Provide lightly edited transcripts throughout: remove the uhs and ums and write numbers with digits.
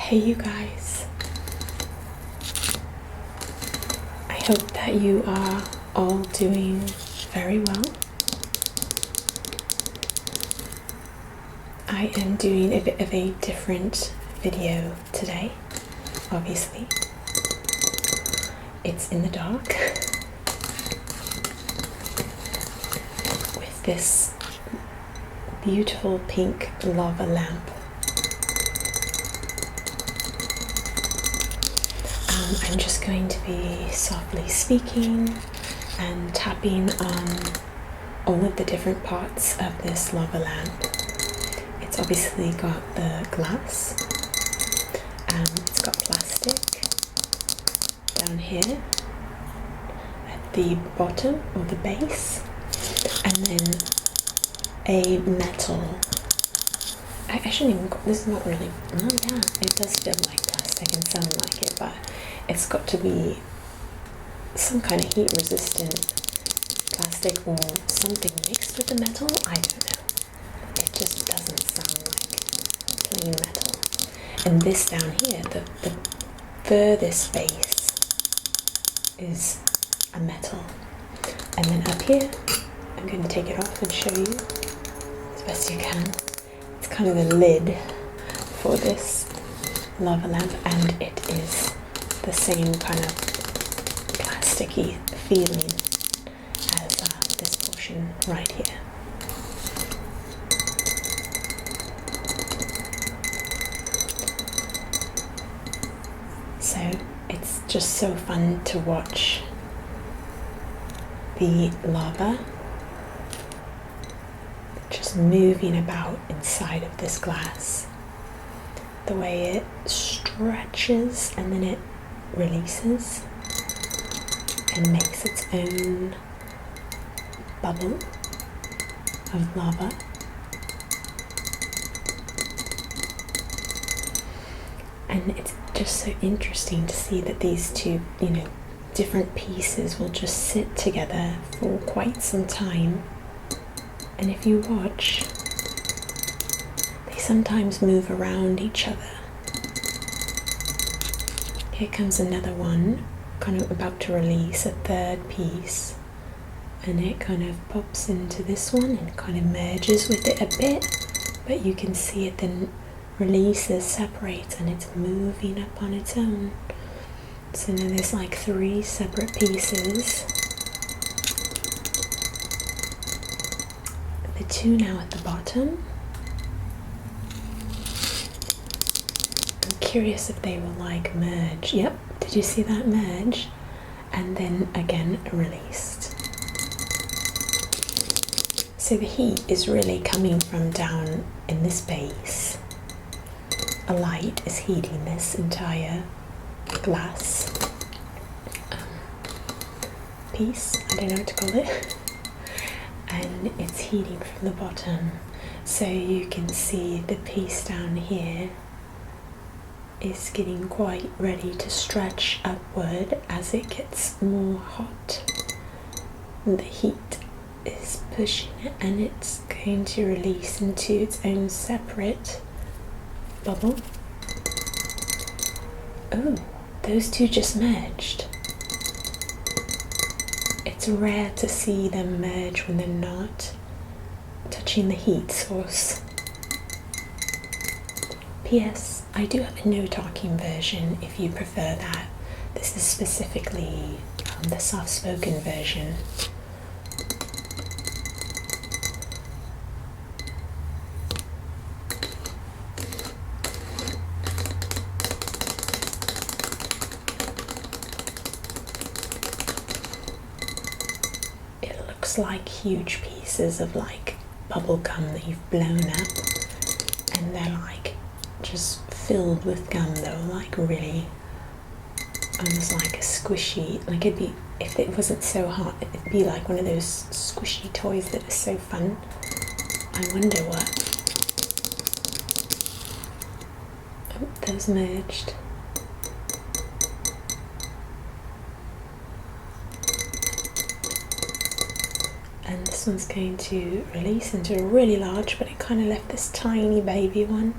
Hey you guys, I hope that you are all doing very well. I am doing a bit of a different video today, obviously. It's in the dark with this beautiful pink lava lamp. I'm just going to be softly speaking and tapping on all of the different parts of this lava lamp. It's obviously got the glass, it's got plastic down here at the bottom or the base, and then a metal. I shouldn't even, this is not really, oh yeah, it does feel like plastic and sound like it, but it's got to be some kind of heat resistant plastic or something mixed with the metal. I don't know. It just doesn't sound like plain metal. And this down here, the furthest base is a metal. And then up here, I'm going to take it off and show you as best you can. It's kind of the lid for this lava lamp, and it is the same kind of plasticky feeling as this portion right here. So it's just so fun to watch the lava just moving about inside of this glass. The way it stretches and then it releases and makes its own bubble of lava. And it's just so interesting to see that these two, different pieces will just sit together for quite some time. And if you watch, they sometimes move around each other. Here comes another one, kind of about to release a third piece, and it kind of pops into this one and kind of merges with it a bit, but you can see it then releases, separates, and it's moving up on its own. So now there's like 3 separate pieces. The 2 now at the bottom. I'm curious if they will like merge. Yep, did you see that merge? And then again released. So the heat is really coming from down in this base. A light is heating this entire glass piece, I don't know what to call it, and it's heating from the bottom. So you can see the piece down here is getting quite ready to stretch upward as it gets more hot. The heat is pushing it and it's going to release into its own separate bubble. Oh, those two just merged. It's rare to see them merge when they're not touching the heat source. P.S. I do have a no talking version if you prefer that. This is specifically the soft spoken version. Like huge pieces of like bubble gum that you've blown up, and they're like just filled with gum though, like really almost like a squishy, like it'd be, if it wasn't so hot, it'd be like one of those squishy toys that are so fun. I wonder what. Oh, those merged. And this one's going to release into a really large, but it kind of left this tiny baby one.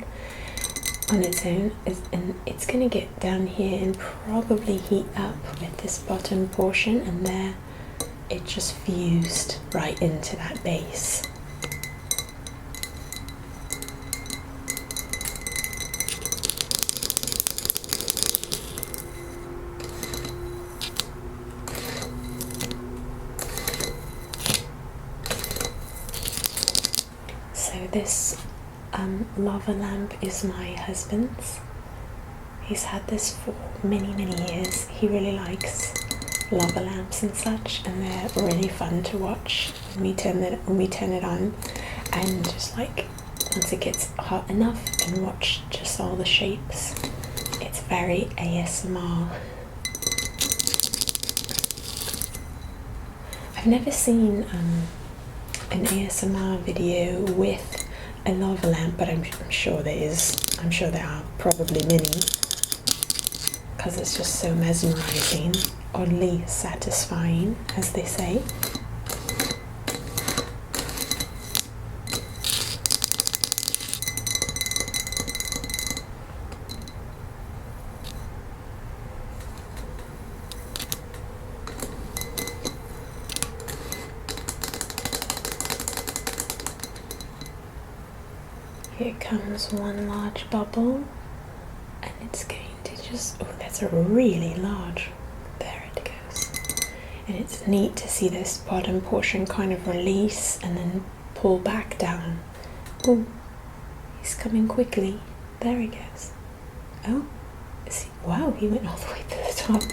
on its own, and it's going to get down here and probably heat up with this bottom portion, and there it just fused right into that base. So this lava lamp is my husband's. He's had this for many years. He really likes lava lamps and such, and they're really fun to watch when we turn it on, and just like once it gets hot enough and watch just all the shapes. It's very ASMR. I've never seen an ASMR video with a lava lamp, but I'm sure there is. I'm sure there are probably many, because it's just so mesmerizing, oddly satisfying, as they say. Here comes one large bubble, and it's going to just, oh, that's a really large, there it goes. And it's neat to see this bottom portion kind of release and then pull back down. Oh, he's coming quickly. There he goes. Oh, wow, he went all the way to the top.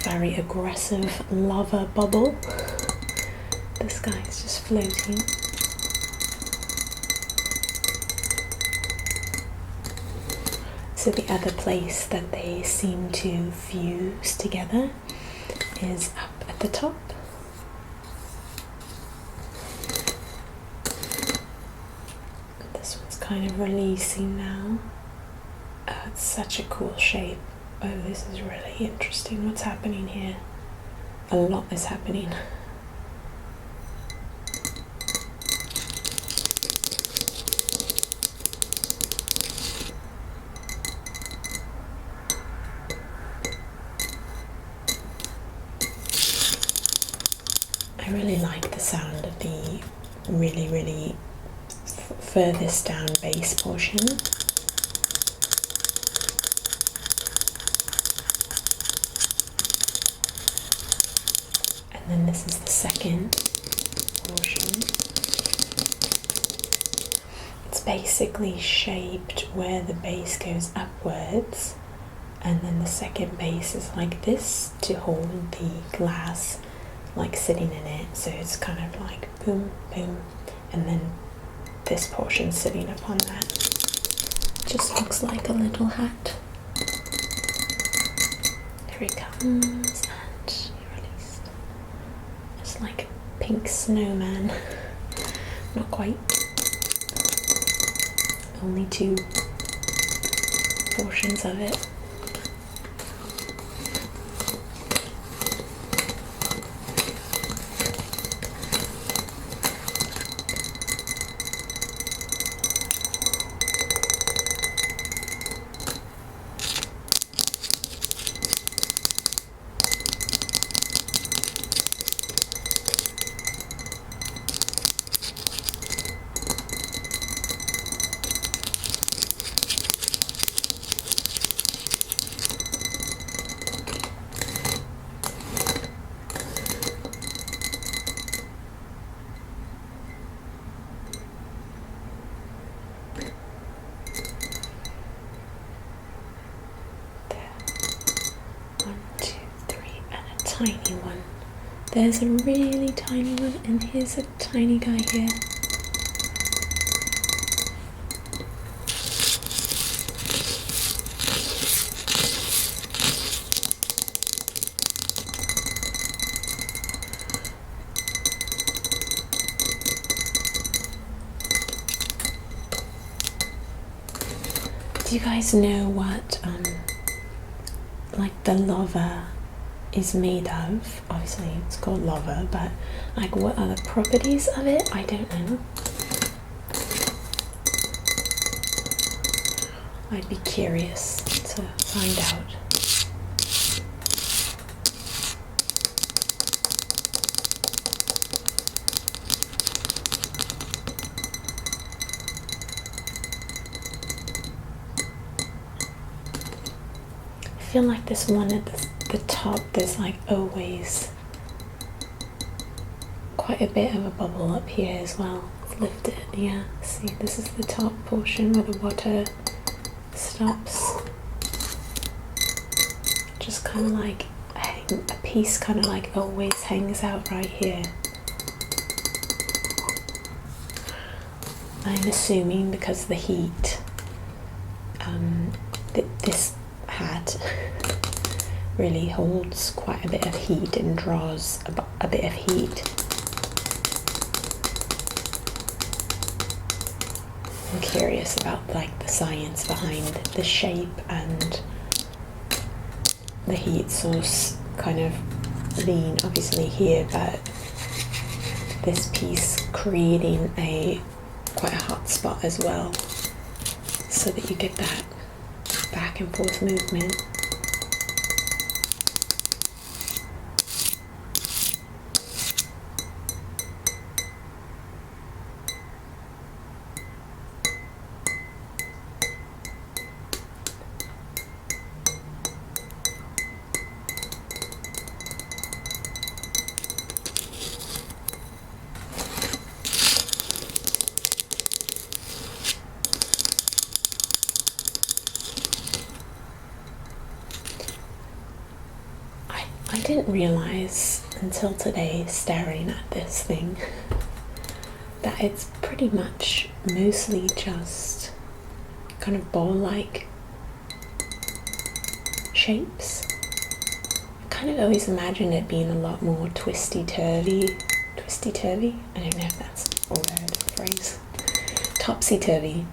Very aggressive lava bubble. This guy is just floating. So the other place that they seem to fuse together is up at the top. This one's kind of releasing now. Oh, it's such a cool shape. Oh, this is really interesting. What's happening here? A lot is happening. I really like the sound of the really furthest down base portion. And then this is the second portion. It's basically shaped where the base goes upwards, and then the second base is like this to hold the glass like sitting in it, so it's kind of like boom boom, and then this portion sitting upon that. Just looks like a little hat. Here he comes, and he released. It's like a pink snowman. Not quite. Only two portions of it. Tiny one. There's a really tiny one, and here's a tiny guy here. Do you guys know what like the lava is made of? Obviously it's called lava, but like what are the properties of it? I don't know. I'd be curious to find out. I feel like this one at the top, there's like always quite a bit of a bubble up here as well. It's lifted, yeah. See, this is the top portion where the water stops. Just kind of like a piece kind of like always hangs out right here. I'm assuming because of the heat, this hat really holds quite a bit of heat and draws a bit of heat. I'm curious about like the science behind the shape and the heat source kind of being obviously here, but this piece creating quite a hot spot as well, so that you get that back and forth movement. I didn't realize until today, staring at this thing, that it's pretty much mostly just kind of ball-like shapes. I kind of always imagined it being a lot more twisty-turvy. I don't know if that's a word or phrase. Topsy-turvy.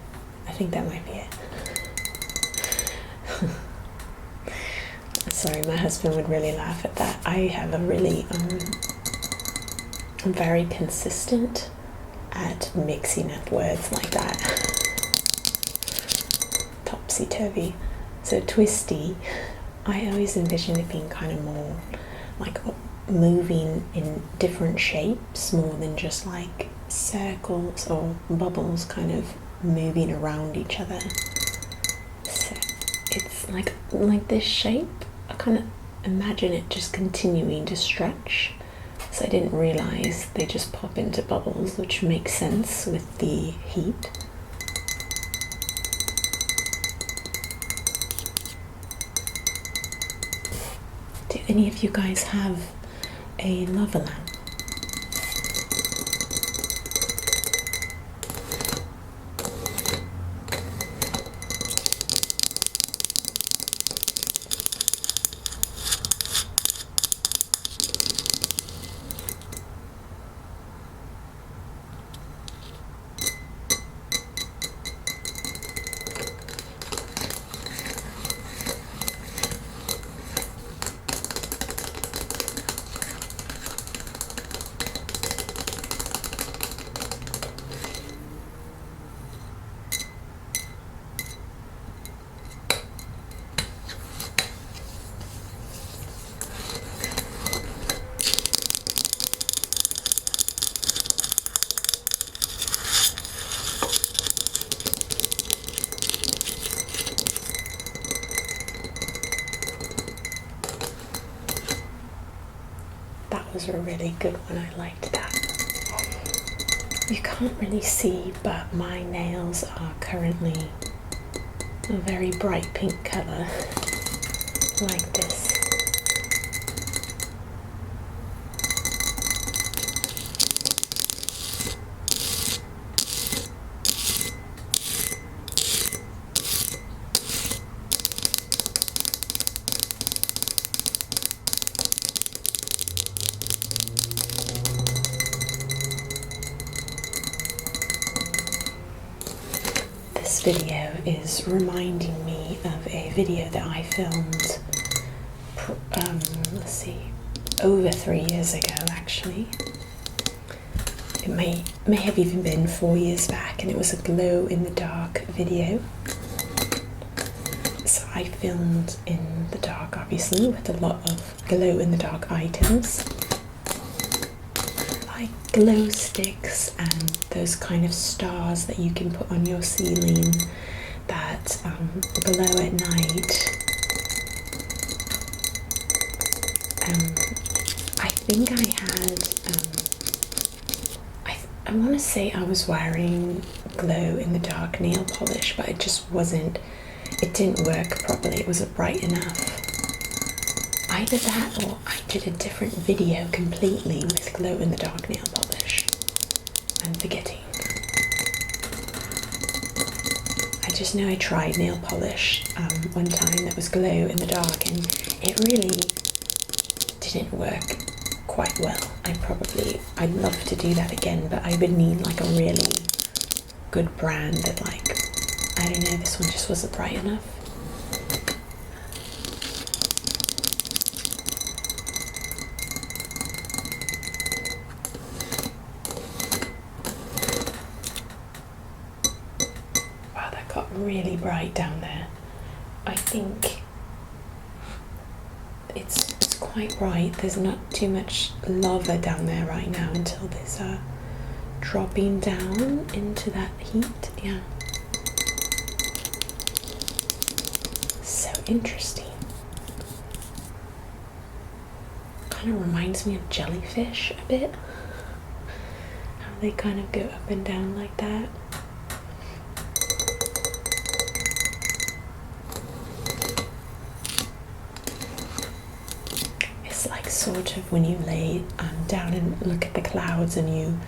I think that might be it. Sorry, my husband would really laugh at that. I have a really, I'm very consistent at mixing up words like that. Topsy-turvy. So twisty, I always envision it being kind of more like moving in different shapes more than just like circles or bubbles kind of moving around each other. So it's like this shape. I kind of imagine it just continuing to stretch, so I didn't realise they just pop into bubbles, which makes sense with the heat. Do any of you guys have a lava lamp? Was a really good one. I liked that. You can't really see, but my nails are currently a very bright pink colour, like this. This video is reminding me of a video that I filmed, let's see, over 3 years ago actually. It may have even been 4 years back, and it was a glow in the dark video. So I filmed in the dark, obviously, with a lot of glow-in-the-dark items, like glow sticks and those kind of stars that you can put on your ceiling that glow at night. I think I had, I want to say I was wearing glow-in-the-dark nail polish, but it just wasn't, it didn't work properly, it wasn't bright enough. Either that or I did a different video completely with glow-in-the-dark nail polish. I'm forgetting. I just know I tried nail polish one time that was glow-in-the-dark, and it really didn't work quite well. I'd love to do that again, but I would need like a really good brand that, like, I don't know, this one just wasn't bright enough. Wow, that got really bright down there. I think it's quite bright. There's not too much lava down there right now until there's dropping down into that heat. Yeah. So interesting. Kind of reminds me of jellyfish a bit. How they kind of go up and down like that. It's like sort of when you lay down and look at the clouds and you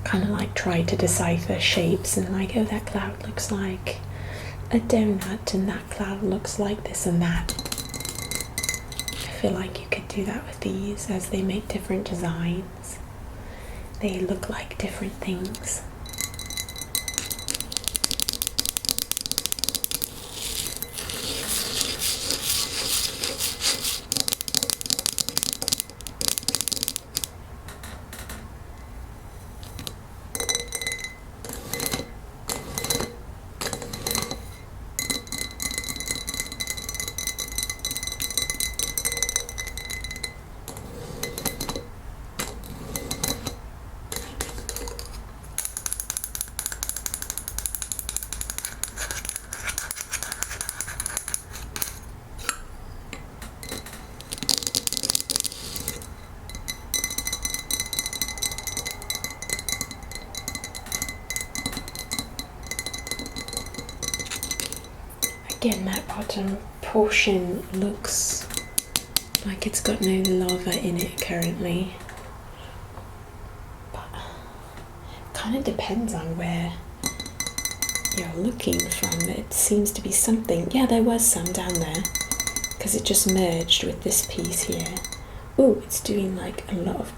kind of like try to decipher shapes and like, oh, that cloud looks like a donut and that cloud looks like this and that. I feel like you could do that with these as they make different designs. They look like different things. Again, that bottom portion looks like it's got no lava in it currently, but it kind of depends on where you're looking from. It seems to be something. Yeah, there was some down there because it just merged with this piece here. Oh, it's doing like a lot of,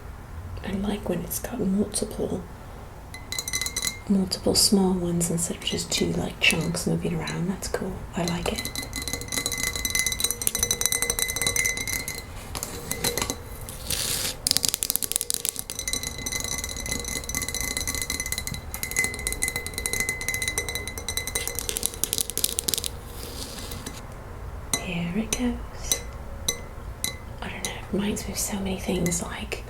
I like when it's got multiple small ones instead of just two like chunks moving around. That's cool. I like it. Here it goes. I don't know, it reminds me of so many things, like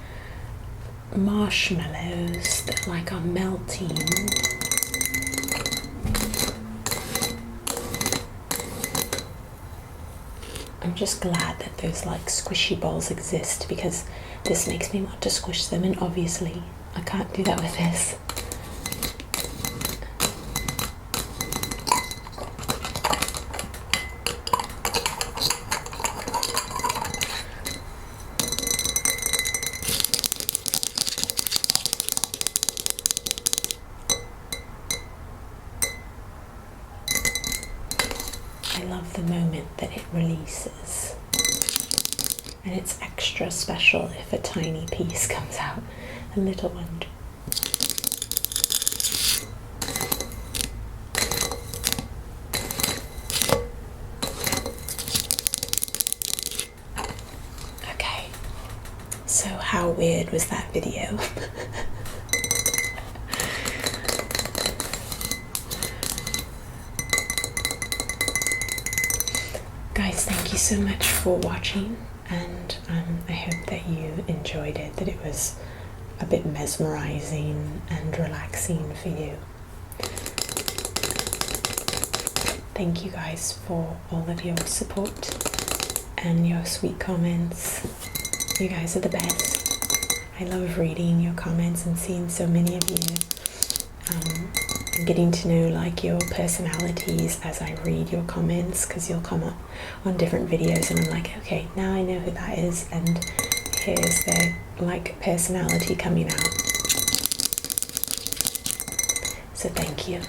marshmallows that like are melting. I'm just glad that those like squishy balls exist because this makes me want to squish them, and obviously I can't do that with this. I love the moment that it releases, and it's extra special if a tiny piece comes out, a little one. Okay, so how weird was that video? Guys, thank you so much for watching, and I hope that you enjoyed it, that it was a bit mesmerizing and relaxing for you. Thank you guys for all of your support and your sweet comments. You guys are the best. I love reading your comments and seeing so many of you, and getting to know like your personalities as I read your comments, because you'll come up on different videos and I'm like, okay, now I know who that is, and here's their like personality coming out. So thank you.